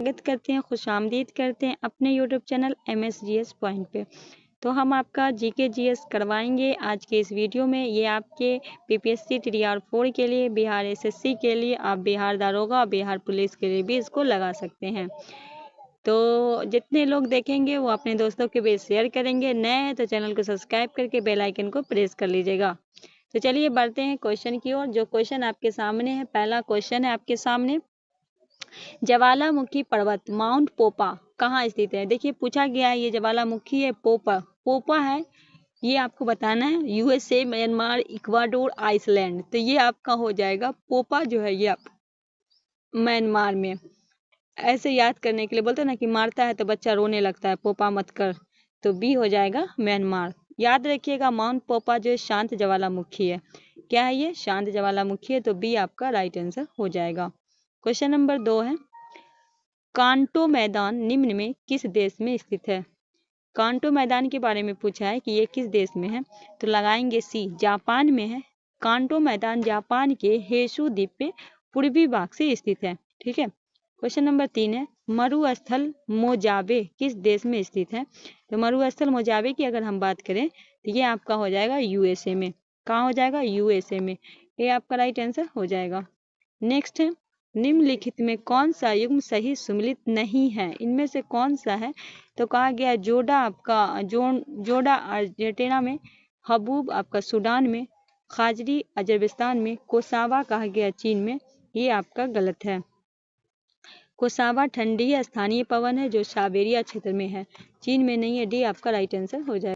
स्वागत करते हैं, खुशामदीद करते हैं अपने यूट्यूब चैनल MSGS पॉइंट पे। तो हम आपका जीके जीएस करवाएंगे आज के इस वीडियो में। ये आपके PPSC TDR 4 के लिए, बिहार SSC के लिए, आप बिहार दारोगा, बिहार पुलिस के लिए भी इसको लगा सकते हैं। तो जितने लोग देखेंगे वो अपने दोस्तों के बीच शेयर करेंगे। नए हैं तो चैनल को सब्सक्राइब करके बेल आइकन को प्रेस कर लीजिएगा। तो चलिए बढ़ते हैं क्वेश्चन की ओर। जो क्वेश्चन आपके सामने है, पहला क्वेश्चन है आपके सामने, ज्वालामुखी पर्वत माउंट पोपा कहाँ स्थित है। देखिए पूछा गया है, ये ज्वालामुखी है, पोपा है, ये आपको बताना है। USA, Myanmar, Ecuador, Iceland. तो ये आपका हो जाएगा पोपा जो है ये आप म्यांमार में। ऐसे याद करने के लिए बोलते हैं ना कि मारता है तो बच्चा रोने लगता है, पोपा मत कर, तो बी हो जाएगा म्यांमार। याद रखिएगा माउंट पोपा जो शांत ज्वालामुखी है। क्या है ये? शांत ज्वालामुखी है, तो बी आपका राइट आंसर हो जाएगा। क्वेश्चन नंबर 2 है, कांटो मैदान निम्न में किस देश में स्थित है। कांटो मैदान के बारे में पूछा है कि ये किस देश में है, तो लगाएंगे सी, जापान में है। कांटो मैदान जापान के हेसु द्वीप पे पूर्वी भाग से स्थित है। ठीक है। क्वेश्चन नंबर 3 है, मरुस्थल मोजावे किस देश में स्थित है। तो मरुस्थल मोजावे की अगर हम बात करें तो ये आपका हो जाएगा USA में। कहाँ हो जाएगा? USA में। ये आपका राइट आंसर हो जाएगा। नेक्स्ट है, निम्नलिखित में कौन सा युग्म सही सुमेलित नहीं है। इनमें से कौन सा है, तो कहा गया जोडा आपका जोडा अर्जेंटीना में, हबूब आपका सूडान में, खाजरी अजरबैजान में, कोसावा कहा गया चीन में। ये आपका गलत है। कोसावा ठंडी स्थानीय पवन है जो साइबेरिया क्षेत्र में है, चीन में नहीं है। डी आपका राइट आंसर हो जाएगा।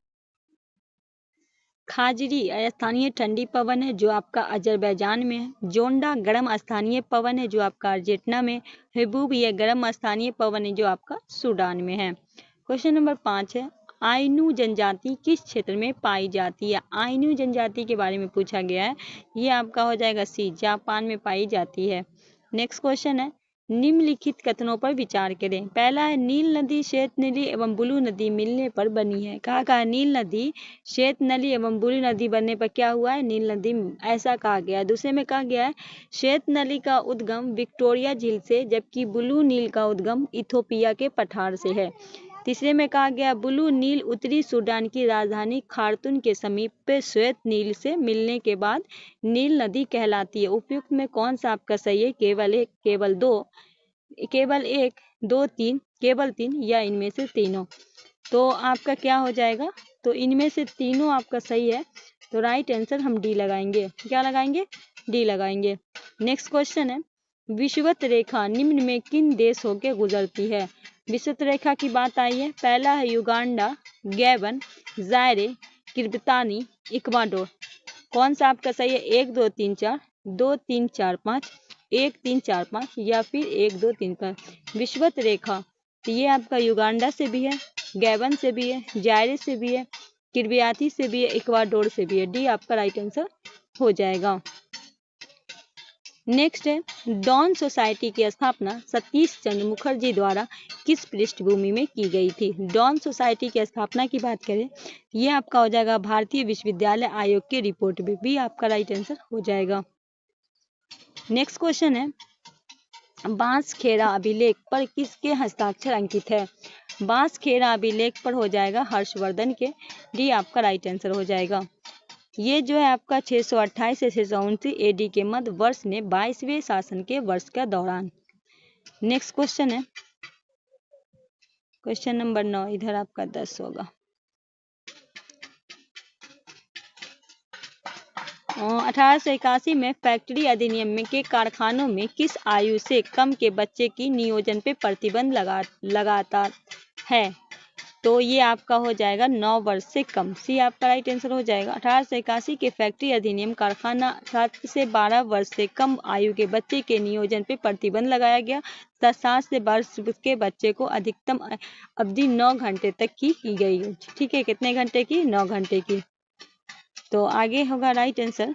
खाजरी स्थानीय ठंडी पवन है जो आपका अजरबैजान में है। जोंडा गर्म स्थानीय पवन है जो आपका अर्जेंटीना में। हबूब यह गर्म स्थानीय पवन है जो आपका सूडान में है। क्वेश्चन नंबर 5 है, आइनू जनजाति किस क्षेत्र में पाई जाती है। आइनू जनजाति के बारे में पूछा गया है, ये आपका हो जाएगा सी, जापान में पाई जाती है। नेक्स्ट क्वेश्चन है, निम्नलिखित कथनों पर विचार करें। पहला है, नील नदी श्वेत नदी एवं ब्लू नदी मिलने पर बनी है। कहा नील नदी श्वेत नदी एवं ब्लू नदी बनने पर क्या हुआ है, नील नदी, ऐसा कहा गया है। दूसरे में कहा गया है श्वेत नदी का उद्गम विक्टोरिया झील से, जबकि ब्लू नील का उद्गम इथोपिया के पठार से है। तीसरे में कहा गया ब्लू नील उत्तरी सूडान की राजधानी खार्तूम के समीप श्वेत नील से मिलने के बाद नील नदी कहलाती है। उपयुक्त में कौन सा आपका सही है? केवल एक, केवल दो, केवल एक, दो, तीन, केवल तीन, या इनमें से तीनों। तो आपका क्या हो जाएगा? तो इनमें से तीनों आपका सही है, तो राइट आंसर हम डी लगाएंगे। क्या लगाएंगे? डी लगाएंगे। नेक्स्ट क्वेश्चन है, विषुवत रेखा निम्न में किन देश होकर गुजरती है। विषुवत रेखा की बात आई है। पहला है युगांडा, गैबन, जायरे, किर्गिस्तानी, इक्वाडोर। कौन सा आपका सही है? 1 2 3 4, 2 3 4 5, 1 3 4 5, या फिर 1 2 3 5। विषुवत रेखा तो ये आपका युगांडा से भी है, गैबन से भी है, जायरे से भी है, किर्बियाती से भी है, इक्वाडोर से भी है। डी आपका राइट आंसर हो जाएगा। नेक्स्ट है, डॉन सोसाइटी की स्थापना सतीश चंद्र मुखर्जी द्वारा किस पृष्ठभूमि में की गई थी। डॉन सोसाइटी की स्थापना की बात करें, ये आपका हो जाएगा भारतीय विश्वविद्यालय आयोग की रिपोर्ट में। भी आपका राइट आंसर हो जाएगा। नेक्स्ट क्वेश्चन है, बांसखेड़ा अभिलेख पर किसके हस्ताक्षर अंकित है। बांसखेड़ा अभिलेख पर हो जाएगा हर्षवर्धन के। डी आपका राइट आंसर हो जाएगा। ये जो है आपका 628 से 629 AD के मध्य वर्ष ने 22वें शासन के वर्ष का दौरान। नेक्स्ट क्वेश्चन है, क्वेश्चन नंबर 9, इधर आपका 10 होगा। 1881 में फैक्ट्री अधिनियम में के कारखानों में किस आयु से कम के बच्चे की नियोजन पे प्रतिबंध लगाता है। तो ये आपका हो जाएगा 9 वर्ष से कम। सी आपका राइट आंसर हो जाएगा। 1881 के फैक्ट्री अधिनियम कारखाना 7 से 12 वर्ष से कम आयु के बच्चे के नियोजन पे प्रतिबंध लगाया गया। 7 से 12 के बच्चे को अधिकतम अवधि 9 घंटे तक की गई। ठीक है, कितने घंटे की? 9 घंटे की। तो आगे होगा राइट आंसर,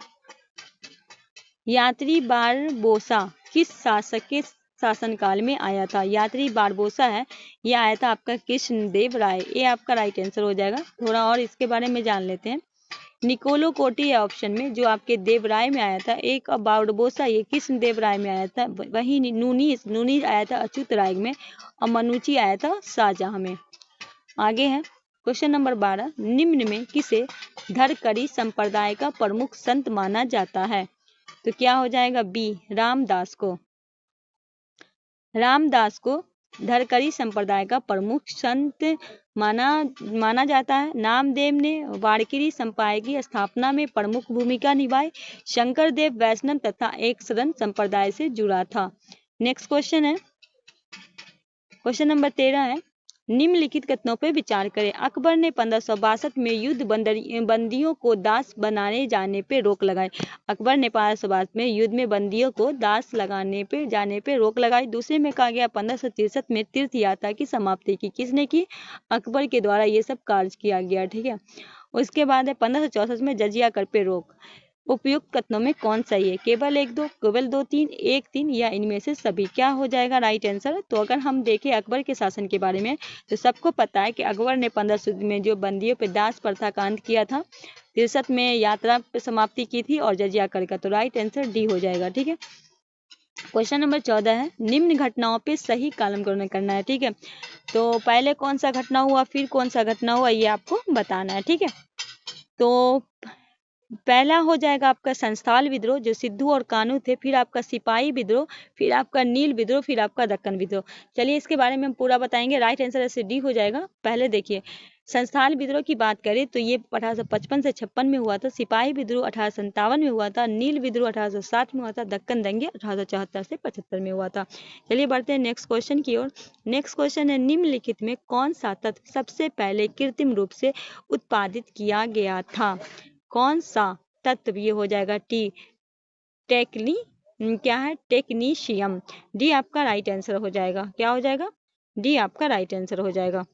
यात्री बारबोसा किस शासक के शासनकाल में आया था। यात्री बारबोसा है, ये आया था आपका कृष्णदेव राय। ये आपका राइट आंसर हो जाएगा। थोड़ा और इसके बारे में जान लेते हैं। निकोलो कोटी है ऑप्शन में, जो आपके देवराय में आया था। एक बारबोसा, ये कृष्ण देवराय में आया था। वही नूनीस आया था अच्युत राय में, और मनुची आया था शाहजहां में। आगे है क्वेश्चन नंबर 12, निम्न में किसे धरकरी संप्रदाय का प्रमुख संत माना जाता है? तो क्या हो जाएगा? बी, रामदास को। रामदास को धरकरी संप्रदाय का प्रमुख संत माना जाता है। नामदेव ने वारकरी संप्रदाय की स्थापना में प्रमुख भूमिका निभाई। शंकरदेव वैष्णव तथा एक शरण संप्रदाय से जुड़ा था। नेक्स्ट क्वेश्चन है, क्वेश्चन नंबर 13 है, निम्नलिखित कथनों पर विचार करें। अकबर ने 1562 में युद्ध बंदियों को दास बनाने जाने पे रोक लगाई। अकबर ने 1562 में युद्ध में बंदियों को दास जाने पे रोक लगाई। दूसरे में कहा गया 1563 में तीर्थ यात्रा की समाप्ति की। किसने की? अकबर के द्वारा ये सब कार्य किया गया। ठीक है। उसके बाद है 1564 में जजिया कर पे रोक। उपयुक्त कथनों में कौन सही है? केवल 1 2, केवल 2 3, 1 3 या इनमें से सभी? क्या हो जाएगा राइट आंसर? तो अगर हम देखें अकबर के शासन के बारे में, तो सबको पता है कि अकबर ने 1500 में जो बंदियों पे दास प्रथा का अंत किया था, 63 में यात्रा पे समाप्ति की थी, और जजिया कर का। तो राइट आंसर डी हो जाएगा। ठीक है। क्वेश्चन नंबर 14 है, निम्न घटनाओं पे सही कॉलम करना है। ठीक है। तो पहले कौन सा घटना हुआ, फिर कौन सा घटना हुआ, ये आपको बताना है। ठीक है। तो पहला हो जाएगा आपका संस्थाल विद्रोह, जो सिद्धू और कान्हू थे। फिर आपका सिपाही विद्रोह, फिर आपका नील विद्रोह, फिर आपका दक्कन विद्रोह। चलिए इसके बारे में हम पूरा बताएंगे। राइट आंसर ऐसे डी हो जाएगा। पहले देखिए, संस्थाल विद्रोह की बात करें तो ये 1855 से 56 में हुआ था। सिपाही विद्रोह 1857 में हुआ था। नील विद्रोह 1860 में हुआ था। दक्कन दंगे 1874 से 75 में हुआ था। चलिए बढ़ते हैं नेक्स्ट क्वेश्चन की ओर। नेक्स्ट क्वेश्चन है, निम्नलिखित में कौन सा तत्व सबसे पहले कृत्रिम रूप से उत्पादित किया गया था? कौन सा तत्व? ये हो जाएगा टी, क्या है? टेक्नीशियम। डी आपका राइट आंसर हो जाएगा। क्या हो जाएगा? डी आपका राइट आंसर हो जाएगा।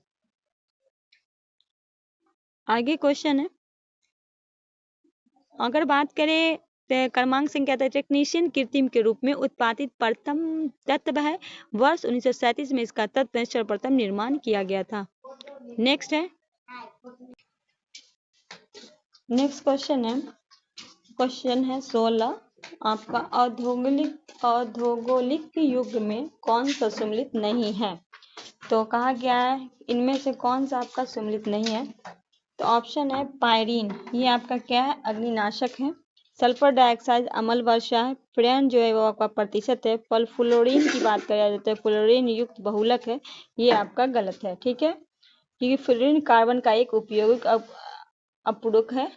आगे क्वेश्चन है, अगर बात करें तो क्रमांक संख्या है, टेक्नीशियन कृत्रिम के रूप में उत्पादित प्रथम तत्व है। वर्ष 1937 में इसका तत्व सर्वप्रथम निर्माण किया गया था। नेक्स्ट क्वेश्चन है 16, आपका औद्योगिक युग में कौन सा सम्मिलित नहीं है? तो कहा गया है इनमें से कौन सा आपका सम्मिलित नहीं है? तो ऑप्शन है पायरीन, ये आपका क्या है? अग्निनाशक है। सल्फर डाइऑक्साइड अम्ल वर्षा है। फ्रेन जो है वो आपका प्रतिशत है। फ्लोरीन की बात करा जाता है, फ्लोरीन युक्त बहुलक है। ये आपका गलत है। ठीक है, क्योंकि फ्लोरीन कार्बन का एक उपयोगिक अपरूप है।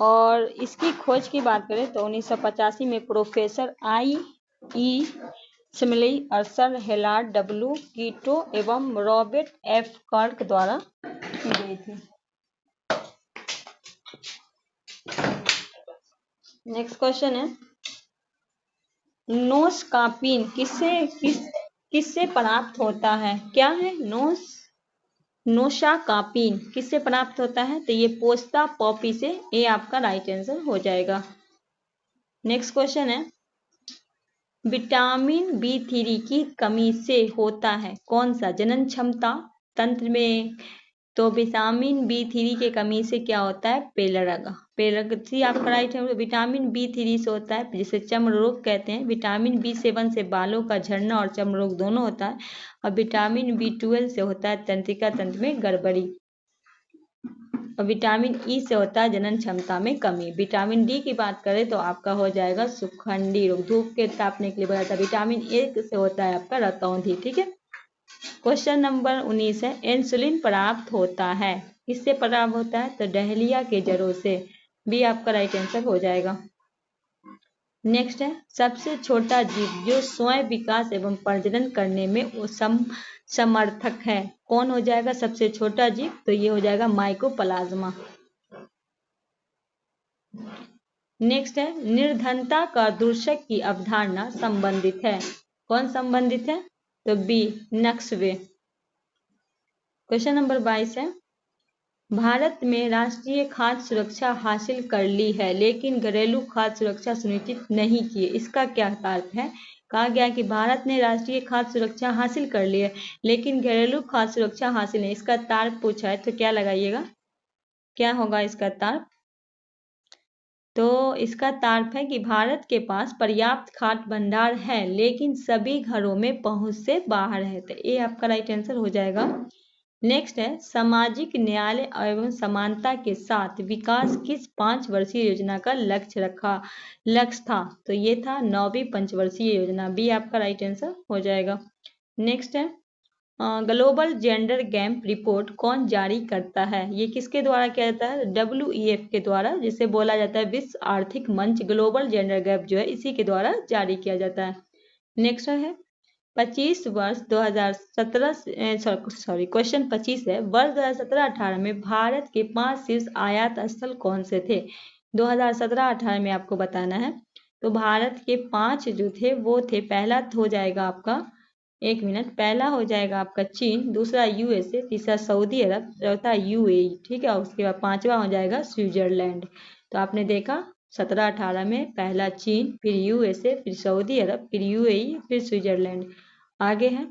और इसकी खोज की बात करें तो 1985 में प्रोफेसर I.E. स्मिली और सर हेलार्ड W. कीटो एवं रॉबर्ट F. कर्क द्वारा की गई थी। नेक्स्ट क्वेश्चन है, नोस्कापिन किससे प्राप्त होता है? क्या है? नोशाकापिन किससे प्राप्त होता है? तो ये पोस्ता पॉपी से। ये आपका राइट आंसर हो जाएगा। नेक्स्ट क्वेश्चन है, विटामिन B3 की कमी से होता है कौन सा? जनन क्षमता तंत्र में। तो विटामिन B3 के कमी से क्या होता है? पेलरसी आपका राइट है। विटामिन B3 से होता है जिसे चर्म रोग कहते हैं। विटामिन B7 से बालों का झड़ना और चर्म रोग दोनों होता है। और विटामिन B12 से होता है तंत्रिका तंत्र में गड़बड़ी। और विटामिन E से होता है जनन क्षमता में कमी। विटामिन D की बात करें तो आपका हो जाएगा सुखंडी रोग, धूप के तापने के लिए बढ़ा था। विटामिन A से होता है आपका रतौंधी। ठीक है। क्वेश्चन नंबर 19 है, इंसुलिन प्राप्त होता है किससे प्राप्त होता है? तो डहलिया के जड़ों से। भी आपका राइट आंसर हो जाएगा। नेक्स्ट है, सबसे छोटा जीव जो स्वयं विकास एवं प्रजनन करने में समर्थक है कौन हो जाएगा? सबसे छोटा जीव तो ये हो जाएगा माइकोप्लाज्मा। नेक्स्ट है, निर्धनता का दूषक की अवधारणा संबंधित है। कौन संबंधित है? तो बी, नक्शवे। क्वेश्चन नंबर 22 है, भारत में राष्ट्रीय खाद्य सुरक्षा हासिल कर ली है लेकिन घरेलू खाद्य सुरक्षा सुनिश्चित नहीं की है, इसका क्या तात्पर्य है? कहा गया कि भारत ने राष्ट्रीय खाद्य सुरक्षा हासिल कर ली है लेकिन घरेलू खाद्य सुरक्षा हासिल नहीं। इसका तार्क पूछा है तो क्या लगाइएगा? क्या होगा इसका तार्क? तो इसका तार्फ है कि भारत के पास पर्याप्त खाद्य भंडार है लेकिन सभी घरों में पहुंच से बाहर है। तो ये आपका राइट आंसर हो जाएगा। नेक्स्ट है सामाजिक न्याय एवं समानता के साथ विकास किस 5 वर्षीय योजना का लक्ष्य था? तो ये था 9वीं पंचवर्षीय योजना। बी आपका राइट आंसर हो जाएगा। नेक्स्ट है ग्लोबल जेंडर गैप रिपोर्ट कौन जारी करता है? ये किसके द्वारा किया जाता है? WEF के द्वारा, जिसे बोला जाता है विश्व आर्थिक मंच। ग्लोबल जेंडर गैप जो है इसी के द्वारा जारी किया जाता है। नेक्स्ट है 25 वर्ष 2017 सॉरी क्वेश्चन 25 है, वर्ष 2017-18 में भारत के 5 शीर्ष आयात स्थल कौन से थे? 2017-18 में आपको बताना है। तो भारत के 5 जो थे वो थे, पहला हो जाएगा आपका, एक मिनट, पहला हो जाएगा आपका चीन, दूसरा USA, तीसरा सऊदी अरब, चौथा UAE, ठीक है। उसके बाद 5वां हो जाएगा स्विट्जरलैंड। तो आपने देखा 17-18 में पहला चीन, फिर USA, फिर सऊदी अरब, फिर UAE, फिर स्विट्जरलैंड। आगे है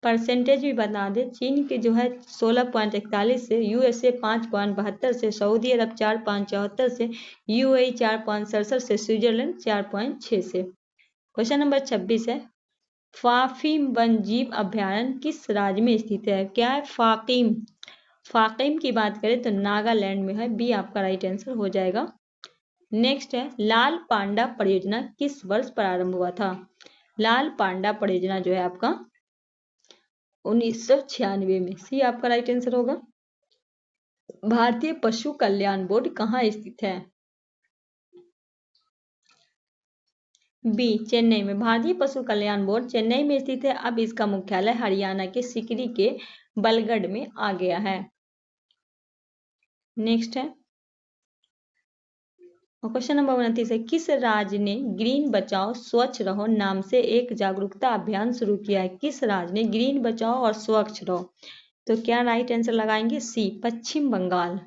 परसेंटेज भी बता दे। चीन के जो है 16.41 से, USA 5.72 से, सऊदी अरब 4.74 से, UAE 4.67 से, स्विट्जरलैंड 4.6 से। क्वेश्चन नंबर 26 है फाकिम वन्यजीव अभ्यारण्य किस राज्य में स्थित है? क्या है फाकिम की बात करें तो नागालैंड में है। बी आपका राइट आंसर हो जाएगा। नेक्स्ट है लाल पांडा परियोजना किस वर्ष प्रारंभ हुआ था? लाल पांडा परियोजना जो है आपका 1996 में। सी आपका राइट आंसर होगा। भारतीय पशु कल्याण बोर्ड कहाँ स्थित है? बी चेन्नई में। भारतीय पशु कल्याण बोर्ड चेन्नई में स्थित है। अब इसका मुख्यालय हरियाणा के सिकरी के बलगढ़ में आ गया है। नेक्स्ट है क्वेश्चन नंबर 29 है किस राज्य ने ग्रीन बचाओ स्वच्छ रहो नाम से एक जागरूकता अभियान शुरू किया है? किस राज्य ने ग्रीन बचाओ और स्वच्छ रहो? तो क्या राइट आंसर लगाएंगे? सी पश्चिम बंगाल।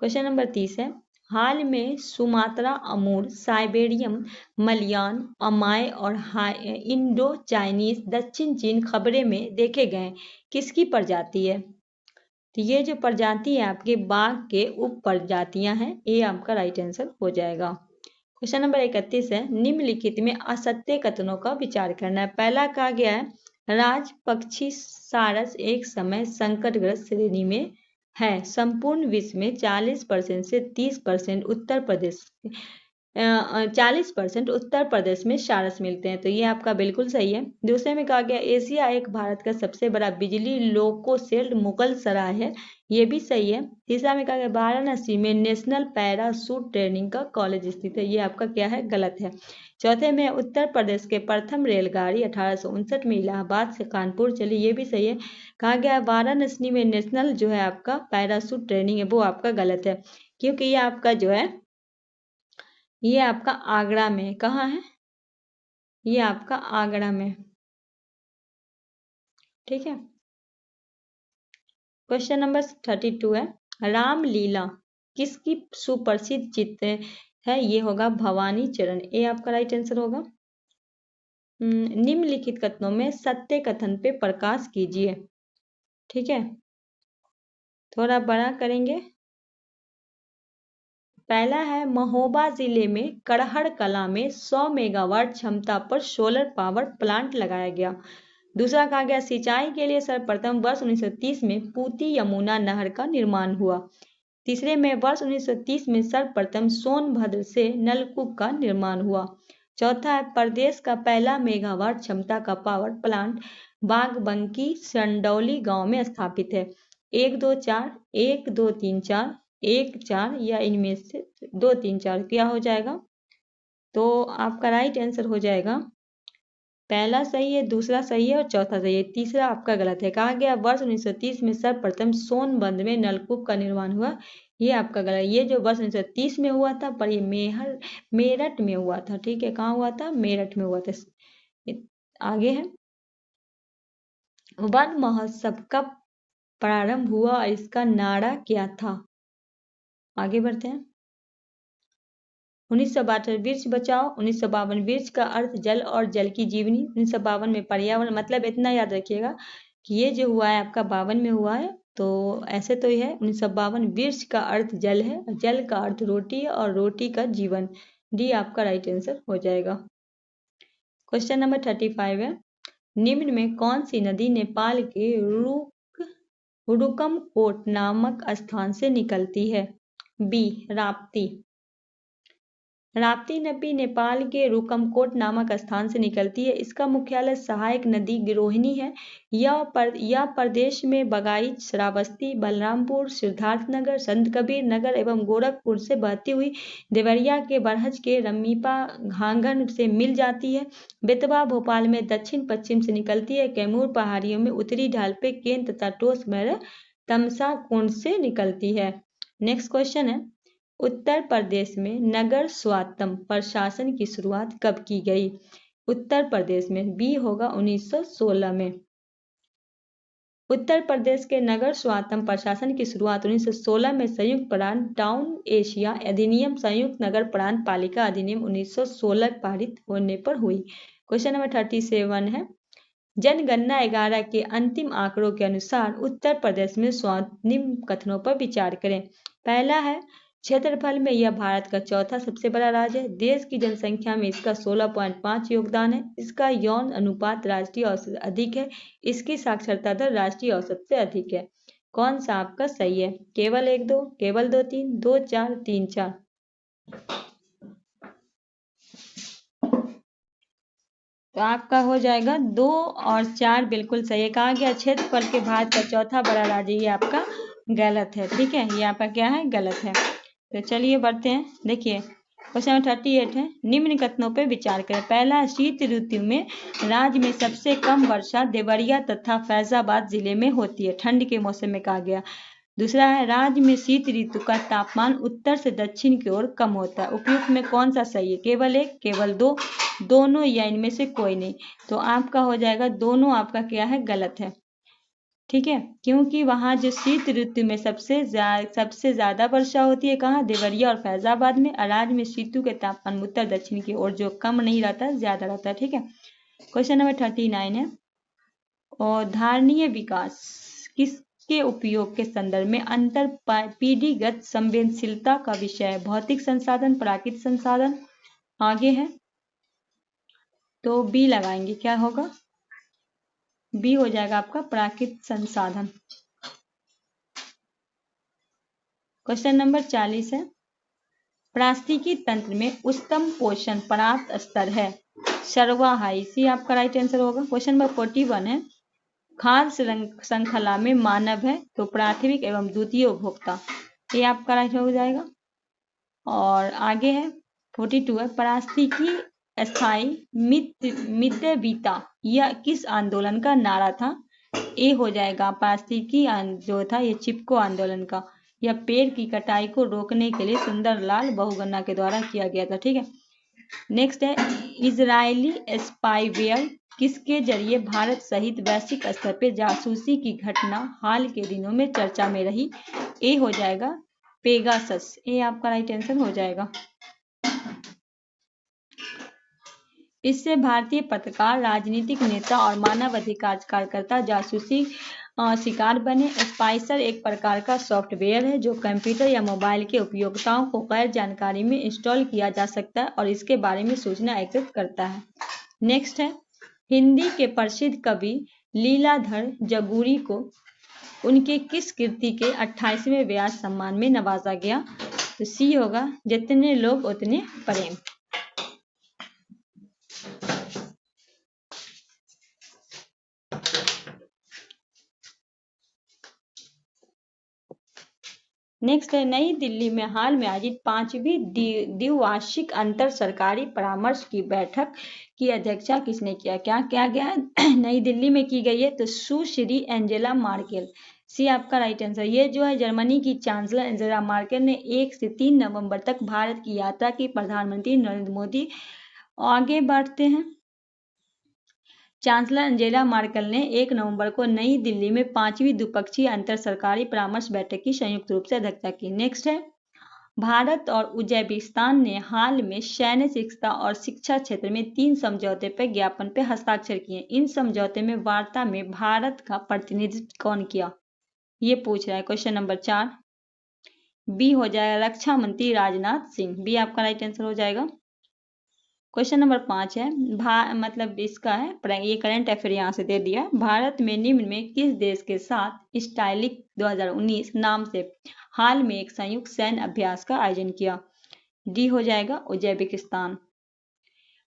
क्वेश्चन नंबर 30 है हाल में सुमात्रा, अमूर, साइबेरियम, मलयान, अमाय और इंडो चाइनीज दक्षिण चीन खबरे में देखे गए किसकी प्रजाति है? तो ये जो प्रजाति है आपके बाघ के उप प्रजातियां हैं। ये आपका राइट आंसर हो जाएगा। क्वेश्चन नंबर 31 है निम्नलिखित में असत्य कथनों का विचार करना है। पहला कहा गया है राज पक्षी सारस एक समय संकटग्रस्त श्रेणी में है। संपूर्ण विश्व में 40% से 30% उत्तर प्रदेश 40% उत्तर प्रदेश में सारस मिलते हैं। तो ये आपका बिल्कुल सही है। दूसरे में कहा गया एशिया एक भारत का सबसे बड़ा बिजली लोको शेल्ड मुगल सराय है। ये भी सही है। तीसरा में कहा गया वाराणसी में नेशनल पैराशूट ट्रेनिंग का कॉलेज स्थित है। ये आपका क्या है? गलत है। चौथे में उत्तर प्रदेश के प्रथम रेलगाड़ी 1859 में इलाहाबाद से कानपुर चली। ये भी सही है। कहा गया वाराणसी में नेशनल जो है आपका पैराशूट ट्रेनिंग है, वो आपका गलत है, क्योंकि ये आपका जो है ये आपका आगरा में। कहाँ है? ये आपका आगरा में, ठीक है। क्वेश्चन नंबर 32 है रामलीला किसकी सुप्रसिद्ध चित्र है? ये होगा भवानी चरण। ये आपका राइट आंसर होगा। निम्नलिखित कथनों में सत्य कथन पे प्रकाश कीजिए, ठीक है। थोड़ा बड़ा करेंगे। पहला है महोबा जिले में कड़हड़ कला में 100 मेगावाट क्षमता पर सोलर पावर प्लांट लगाया गया। दूसरा कहा गया सिंचाई के लिए सर्वप्रथम वर्ष 1930 में पूती यमुना नहर का निर्माण हुआ। तीसरे में वर्ष 1930 में सर्वप्रथम सोनभद्र से नलकूप का निर्माण हुआ। चौथा है प्रदेश का पहला मेगावाट क्षमता का पावर प्लांट बागबंकी संडौली गांव में स्थापित है। 1 2 4 1 2 3 4 1 4 या इनमें से 2 3 4 क्या हो जाएगा? तो आपका राइट आंसर हो जाएगा पहला सही है, दूसरा सही है और चौथा सही है। तीसरा आपका गलत है। कहा गया वर्ष 1930 में सर्वप्रथम सोनभद्र में नलकूप का निर्माण हुआ। ये आपका गलत। ये जो वर्ष 1930 में हुआ था पर ये मेरठ में हुआ था, ठीक है। कहाँ हुआ था? मेरठ में हुआ था। आगे है वन महोत्सव कब प्रारंभ हुआ और इसका नारा क्या था? आगे बढ़ते हैं। 1962 वृक्ष बचाओ। 1952 वृक्ष का अर्थ जल और जल की जीवनी। 1952 में पर्यावरण, मतलब इतना याद रखिएगा कि ये जो हुआ है आपका 52 में हुआ है तो ऐसे तो ये है 1952 वृक्ष का अर्थ जल है, जल का अर्थ रोटी है और रोटी का जीवन। डी आपका राइट आंसर हो जाएगा। क्वेश्चन नंबर 35 है, निम्न में कौन सी नदी नेपाल के रुकमकोट नामक स्थान से निकलती है? बी राप्ती। राप्ती नदी नेपाल के रुकमकोट नामक स्थान से निकलती है। इसका मुख्यालय सहायक नदी गिरोहिनी है। यह प्रदेश में बगाईच, श्रावस्ती, बलरामपुर, सिद्धार्थनगर, संत कबीर नगर एवं गोरखपुर से बहती हुई देवरिया के बरहज के रमीपा घाघर से मिल जाती है। बेतवा भोपाल में दक्षिण पश्चिम से निकलती है। कैमूर पहाड़ियों में उत्तरी ढाल पे केन तथा टोस मैर तमसा कुंड से निकलती है। नेक्स्ट क्वेश्चन है, उत्तर प्रदेश में नगर स्वायत्तम प्रशासन की शुरुआत कब की गई? उत्तर प्रदेश में बी होगा 1916 में। उत्तर प्रदेश के नगर स्वायत्तम प्रशासन की शुरुआत 1916 में संयुक्त प्रांत टाउन एशिया अधिनियम संयुक्त नगर प्रांत पालिका अधिनियम 1916 पारित होने पर हुई। क्वेश्चन नंबर 37 है, जनगणना 11 के अंतिम आंकड़ों के अनुसार उत्तर प्रदेश में निम्न कथनों पर विचार करें। पहला है, क्षेत्रफल में यह भारत का चौथा सबसे बड़ा राज्य है। देश की जनसंख्या में इसका 16.5 योगदान है। इसका यौन अनुपात राष्ट्रीय औसत से अधिक है। इसकी साक्षरता दर राष्ट्रीय औसत से अधिक है। कौन सा आपका सही है? केवल 1 2, केवल 2 3, 2 4, 3 4। तो आपका हो जाएगा 2 और 4 बिल्कुल सही है। कहा गया क्षेत्रफल के भारत का चौथा बड़ा राज्य, ये आपका गलत है। ठीक है, ये आपका क्या है? गलत है। तो चलिए बढ़ते हैं। देखिए क्वेश्चन नंबर 38 है, निम्न कथनों पर विचार करें। पहला, शीत ऋतु में राज्य में सबसे कम वर्षा देवरिया तथा फैजाबाद जिले में होती है। ठंड के मौसम में कहा गया। दूसरा है, राज्य में शीत ऋतु का तापमान उत्तर से दक्षिण की ओर कम होता है। उपयुक्त में कौन सा सही है? केवल 1, केवल 2, दोनों या इनमें से कोई नहीं। तो आपका हो जाएगा दोनों, आपका क्या है? गलत है। ठीक है, क्योंकि वहां जो शीत ऋतु में सबसे ज्यादा वर्षा होती है, कहाँ? देवरिया और फैजाबाद में। राज्य में शीतु के तापमान उत्तर दक्षिण की ओर जो कम नहीं रहता, ज्यादा रहता है। ठीक है, क्वेश्चन नंबर 39 है, और धारणीय विकास किसके उपयोग के संदर्भ में अंतर पीढ़ीगत संवेदनशीलता का विषय है? भौतिक संसाधन, प्राकृतिक संसाधन। आगे है तो बी लगाएंगे, क्या होगा? बी हो जाएगा आपका प्राकृतिक संसाधन। क्वेश्चन नंबर 40 है, पारिस्थितिकी तंत्र में उच्चतम पोषण प्राप्त स्तर है। सर्वाहाई, सी आपका राइट आंसर होगा। क्वेश्चन नंबर 41 है, खाद्य श्रृंखला में मानव है तो प्राथमिक एवं द्वितीय उपभोक्ता, ये आपका राइट हो जाएगा। और आगे है 42 है, पारिस्थितिकी स्थायी मितव्ययिता यह किस आंदोलन का नारा था? ए हो जाएगा पारिस्थितिकी जो था ये चिपको आंदोलन का। यह पेड़ की कटाई को रोकने के लिए सुंदरलाल बहुगुणा के द्वारा किया गया था। ठीक है, नेक्स्ट है, इजरायली स्पाईवेयर किसके जरिए भारत सहित वैश्विक स्तर पर जासूसी की घटना हाल के दिनों में चर्चा में रही? ए हो जाएगा पेगासस, ये आपका राइट आंसर हो जाएगा। इससे भारतीय पत्रकार, राजनीतिक नेता और मानवाधिकार कार्यकर्ता जासूसी शिकार बने। स्पाइसर एक प्रकार का सॉफ्टवेयर है जो कंप्यूटर या मोबाइल के उपयोगताओं को गैर जानकारी में इंस्टॉल किया जा सकता है और इसके बारे में सूचना एकत्रित करता है। नेक्स्ट है, हिंदी के प्रसिद्ध कवि लीलाधर जगूरी को उनके किस कृति के 28वें व्यास सम्मान में नवाजा गया? तो सी होगा जितने लोग उतने प्रेम। नेक्स्ट है, नई दिल्ली में हाल में आयोजित 5वीं द्विवार्षिक अंतर सरकारी परामर्श की बैठक की अध्यक्षता किसने किया? क्या क्या गया नई दिल्ली में की गई है? तो सुश्री एंजेला मार्केल, सी आपका राइट आंसर। ये जो है जर्मनी की चांसलर एंजेला मार्केल ने 1 से 3 नवंबर तक भारत की यात्रा की। प्रधानमंत्री नरेंद्र मोदी। आगे बढ़ते हैं, चांसलर एंजेला मार्केल ने 1 नवंबर को नई दिल्ली में 5वीं द्विपक्षीय अंतर सरकारी परामर्श बैठक की संयुक्त रूप से अध्यक्षता की। नेक्स्ट है, भारत और उज्बेकिस्तान ने हाल में सैन्य शिक्षा और शिक्षा क्षेत्र में 3 समझौते पर ज्ञापन पर हस्ताक्षर किए। इन समझौते में वार्ता में भारत का प्रतिनिधित्व कौन किया? ये पूछ रहा है क्वेश्चन नंबर 4। बी हो जाएगा रक्षा मंत्री राजनाथ सिंह, बी आपका राइट आंसर हो जाएगा। क्वेश्चन नंबर 5 है मतलब इसका है ये करंट अफेयर यहाँ से दे दिया। भारत में निम्न में किस देश के साथ स्टाइलिक 2019 नाम से हाल में एक संयुक्त सैन्य अभ्यास का आयोजन किया? डी हो जाएगा उज्बेकिस्तान।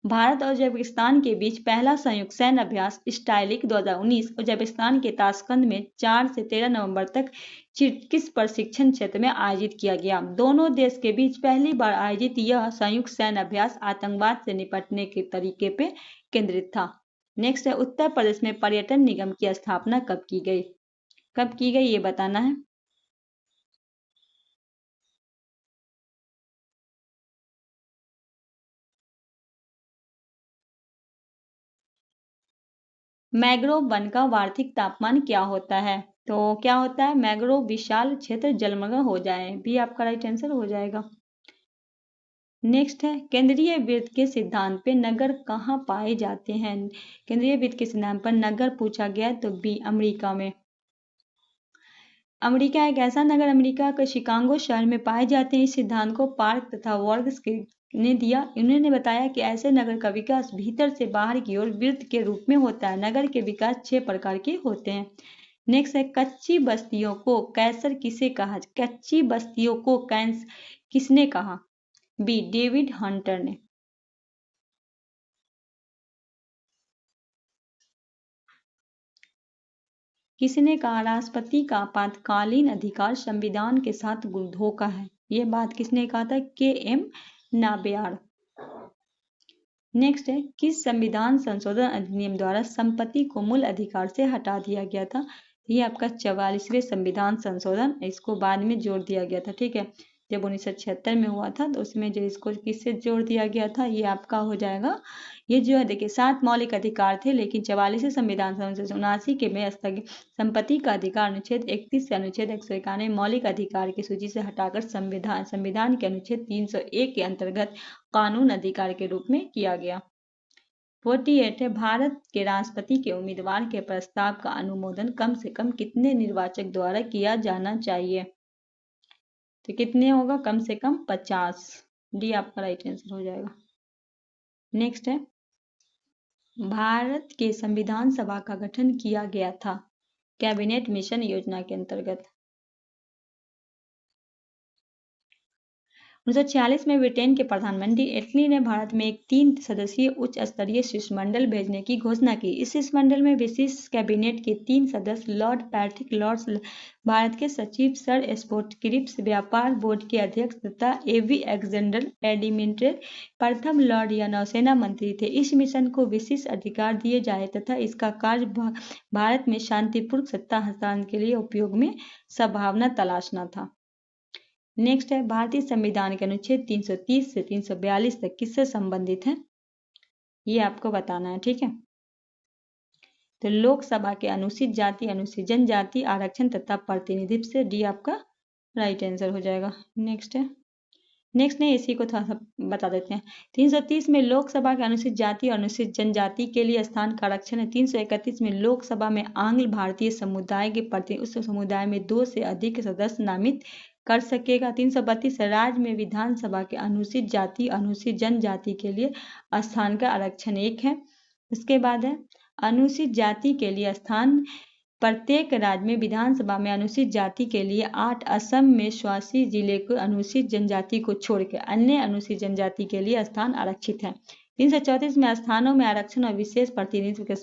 भारत और उज्बेकिस्तान के बीच पहला संयुक्त सैन्य अभ्यास स्टाइलिक 2019 उज्बेकिस्तान के ताशकंद में 4 से 13 नवंबर तक चिर्किस प्रशिक्षण क्षेत्र में आयोजित किया गया। दोनों देश के बीच पहली बार आयोजित यह संयुक्त सैन्य अभ्यास आतंकवाद से निपटने के तरीके पे केंद्रित था। नेक्स्ट है उत्तर प्रदेश में पर्यटन निगम की स्थापना कब की गई? कब की गई ये बताना है। मैंग्रोव वन का वार्षिक तापमान क्या होता है? तो क्या होता है? मैंग्रोव विशाल क्षेत्र जलमग्न हो जाए, भी आपका राइट आंसर हो जाएगा। नेक्स्ट है केंद्रीय वित्त के सिद्धांत पे नगर कहाँ पाए जाते हैं? केंद्रीय वित्त के सिद्धांत पर नगर पूछा गया तो बी अमेरिका में। अमेरिका एक ऐसा नगर अमेरिका के शिकागो शहर में पाए जाते हैं। इस सिद्धांत को पार्क तथा वर्ग्स ने दिया। इन्होंने बताया कि ऐसे नगर का विकास भीतर से बाहर की ओर वृत्त के रूप में होता है। नगर के विकास 6 प्रकार के होते हैं। नेक्स्ट है कच्ची बस्तियों को कैंसर किसे कहा? कच्ची बस्तियों को कैंसर किसने कहा? बी डेविड हंटर ने। किसने कहा? राष्ट्रपति का आपातकालीन अधिकार संविधान के साथ धोखा है। यह बात किसने कहा था? के एम नाबियार। नेक्स्ट है किस संविधान संशोधन अधिनियम द्वारा संपत्ति को मूल अधिकार से हटा दिया गया था? ये आपका 44वें संविधान संशोधन, इसको बाद में जोड़ दिया गया था। ठीक है, जब 1976 में हुआ था तो उसमें जो इसको किससे जोड़ दिया गया था? ये आपका हो जाएगा, ये जो है देखिए 7 मौलिक अधिकार थे, लेकिन 44वें संविधान संशोधन 79 के में स्थगित संपत्ति का अधिकार अनुच्छेद 31 से अनुच्छेद 191 मौलिक अधिकार की सूची से हटाकर संविधान के अनुच्छेद 301 के अंतर्गत कानून अधिकार के रूप में किया गया। 48 है भारत के राष्ट्रपति के उम्मीदवार के प्रस्ताव का अनुमोदन कम से कम कितने निर्वाचक द्वारा किया जाना चाहिए? तो कितने होगा? कम से कम 50। डी आपका राइट आंसर हो जाएगा। नेक्स्ट है भारत के संविधान सभा का गठन किया गया था कैबिनेट मिशन योजना के अंतर्गत। 1946 में ब्रिटेन के प्रधानमंत्री एटली ने भारत में एक 3 सदस्यीय उच्च स्तरीय शिष्टमंडल भेजने की घोषणा की। इस शिष्टमंडल में विशेष कैबिनेट के 3 सदस्य लॉर्ड पैट्रिक लॉर्ड्स, भारत के सचिव सर स्कॉट क्रिप्स, व्यापार बोर्ड के अध्यक्ष तथा एवी एलेक्जेंडर एडमिनिस्ट्रेटर प्रथम लॉर्ड या नौसेना मंत्री थे। इस मिशन को विशेष अधिकार दिए जाए तथा इसका कार्य भारत में शांतिपूर्ण सत्ता हस्तांतरण के लिए उपयोग में संभावना तलाशना था। नेक्स्ट है भारतीय संविधान के अनुच्छेद 330 से 342 तक किससे संबंधित है? ये आपको बताना है। ठीक है, तो लोकसभा के अनुसूचित जाति अनुसूचित जनजाति आरक्षण तथा प्रतिनिधित्व से डी आपका राइट आंसर हो जाएगा। नेक्स्ट नहीं, इसी को थोड़ा सा बता देते हैं। 330 में लोकसभा के अनुसूचित जाति और अनुसूचित जनजाति के लिए स्थान का आरक्षण है। 331 में लोकसभा में आंग्ल भारतीय समुदाय के प्रति उस समुदाय में 2 से अधिक सदस्य नामित कर सकेगा। 332 राज्य में विधानसभा के अनुसूचित जाति अनुसूचित जनजाति के लिए स्थान का आरक्षण 1 है। उसके बाद है अनुसूचित जाति के लिए स्थान प्रत्येक राज्य में विधानसभा में अनुसूचित जाति के लिए 8, असम में स्वासी जिले को अनुसूचित जनजाति को छोड़कर अन्य अनुसूचित जनजाति के लिए स्थान आरक्षित है। 334 में स्थानों में आरक्षण और विशेष प्रतिनिधित्व के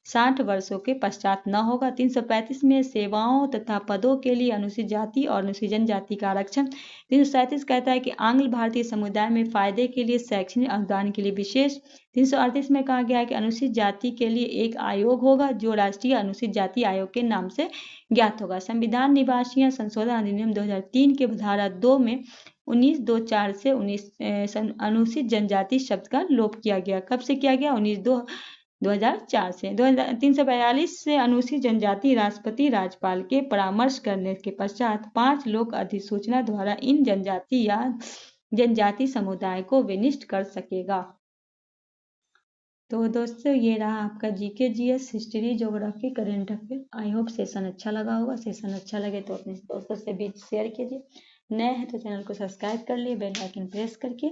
60 वर्षों के पश्चात न होगा। 335 में सेवाओं तथा पदों के लिए अनुसूचित जाति और अनुसूचित जनजाति का आरक्षण। 337 कहता है कि आंग्ल भारतीय समुदाय में फायदे के लिए शैक्षणिक अनुदान के लिए विशेष। 338 में कहा गया है कि अनुसूचित जाति के लिए एक आयोग होगा जो राष्ट्रीय अनुसूचित जाति आयोग के नाम से ज्ञात होगा। संविधान निवासियों संशोधन अधिनियम 2003 के धारा 2 में 1924 से 19 अनुसूचित जनजाति शब्द का लोप किया गया। कब से किया गया? 2004 से। 342 से अनुसूचित जनजाति राष्ट्रपति राज्यपाल के परामर्श करने के पश्चात 5 लोक अधिसूचना द्वारा इन जनजाति या जनजाति समुदाय को विनिष्ट कर सकेगा। तो दोस्तों ये रहा आपका GK GS history geography current affair. I hope session अच्छा लगा होगा। सेशन अच्छा लगे तो अपने दोस्तों से भी शेयर कीजिए। नए हैं तो चैनल को सब्सक्राइब कर लिए, बेल आइकन प्रेस करके।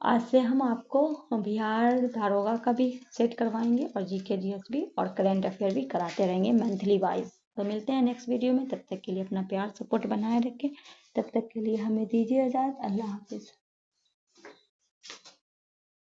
आज से हम आपको बिहार दारोगा का भी सेट करवाएंगे और जीके जीएस भी और करेंट अफेयर भी कराते रहेंगे मंथली वाइज। तो मिलते हैं नेक्स्ट वीडियो में। तब तक के लिए अपना प्यार सपोर्ट बनाए रखें। तब तक के लिए हमें दीजिए इजाज़त। अल्लाह हाफिज़।